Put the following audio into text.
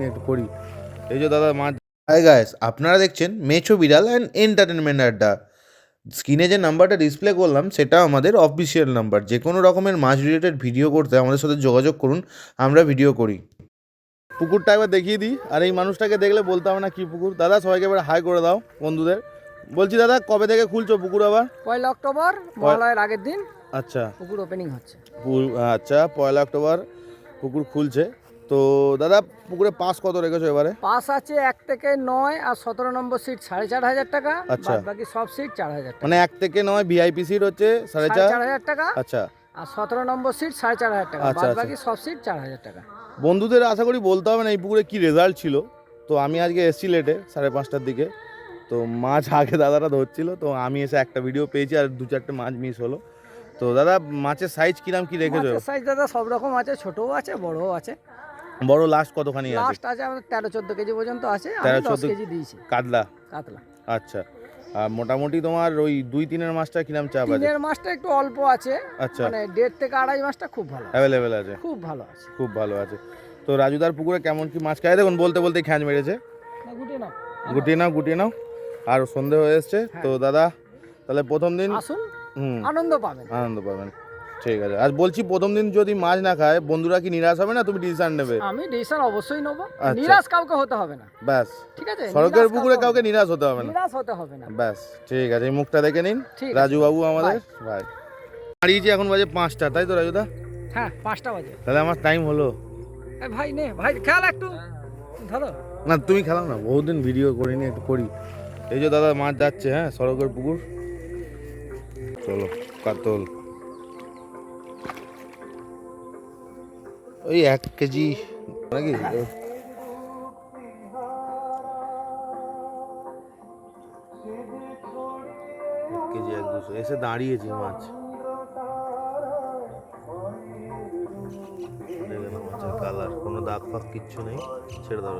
একটু করি এই যে দাদা মাছ। হাই গাইস, আপনারা দেখছেন মেছো বিড়াল অ্যান্ড এন্টারটেনমেন্ট আড্ডা। স্ক্রিনে যে নাম্বারটা ডিসপ্লে করলাম সেটা আমাদের অফিসিয়াল নাম্বার। যে কোনো রকমের মাছ রিলেটেড ভিডিও করতে আমাদের সাথে যোগাযোগ করুন, আমরা ভিডিও করি। পুকুরটা একবার দেখিয়ে দিই, আর এই মানুষটাকে দেখলে বলতে হবে না কি পুকুর। দাদা সবাইকে এবার হাই করে দাও বন্ধুদের। বলছি দাদা কবে থেকে খুলছো পুকুর আবার? 1 অক্টোবর মহালয়ার আগের দিন আচ্ছা পুকুর ওপেনিং হচ্ছে। আচ্ছা 1 অক্টোবর পুকুর খুলছে। তো দাদা পুকুরে পাস কত রেখেছো এবারে? পাস আছে 1 থেকে 9 আর 17 নম্বর সিট 4,500 টাকা। আচ্ছা। বাকি সব সিট 4,000 টাকা। মানে 1 থেকে 9 ভিআইপি সিট হচ্ছে 4,500 টাকা। আচ্ছা। আর 17 নম্বর সিট 4,500 টাকা। আচ্ছা, বাকি সব সিট 4,000 টাকা। বন্ধুদের আশা করি বলতে হবে না এই পুকুরে কি রেজাল্ট ছিল। তো আমি আজকে এসেছি লেটে 5:30টার দিকে। তো মাছ আগে দাদারা ধরছিল, তো আমি এসে একটা ভিডিও পেয়েছি আর 2-4টে মাছ মিস হলো। তো দাদা মাছের সাইজ কিরাম কি রেখেছো? মাছের সাইজ দাদা সব রকম আছে, ছোটও আছে বড়ও আছে। বড় লাস্ট কতখানি আছে? লাস্ট আছে আমাদের 13-14 কেজি পর্যন্ত আছে। আমি 10 13-14 কেজি দিয়েছি। কাতলা। কাতলা। আর মোটামুটি তোমার ওই 2-3 মাছটা কিরাম চাপ আছে? 3 মাছটা একটু অল্প আছে। আচ্ছা, মানে 1.5 থেকে 2.5 মাছটা খুব ভালো অ্যাভেলেবেল আছে। খুব ভালো আছে। খুব ভালো আছে। তো রাজুদার পুকুরে কেমন কি মাছ খায় দেখুন, বলতে বলতে খ্যাঁচ মেরেছে। গুটিয়ে নাও। আর সন্ধে হয়ে এসছে। তো দাদা তাহলে প্রথম দিন আসুন, আনন্দ পাবেন। ঠিক আছে। আর বলছি প্রথম দিন যদি মাছ না খায় বন্ধুরা কি নিরাশ হবে না? তুমি ডিসিশন নেবে? আমি ডিসিশন অবশ্যই নেব। আচ্ছা। নিরাশ কাউকে হতে হবে না। ব্যাস, ঠিক আছে। সড়কের পুকুরে কাউকে নিরাশ হতে হবে না। ব্যাস ঠিক আছে, এই মুখটা দেখে নিন রাজু বাবু আমাদের ভাই। দাঁড়িয়েছি এখন বাজে 5টা, তাই তো রাজুদা? হ্যাঁ 5টা বাজে। তাহলে আমার টাইম হলো। ভাই নে ভাই খেয়াল একটু ধরো না তুমি খেলাও না, বহুদিন ভিডিও করিনি, একটু করি। এই যে দাদা মাছ যাচ্ছে, হ্যাঁ সড়কের পুকুর। চলো কাতল ওই 1 কেজি নাকি? 1 কেজি 1-200 এসে দাঁড়িয়েছি মাছ। মাছের কালার কোনো দাগ ফাগ কিচ্ছু নেই, ছেড়ে দাও।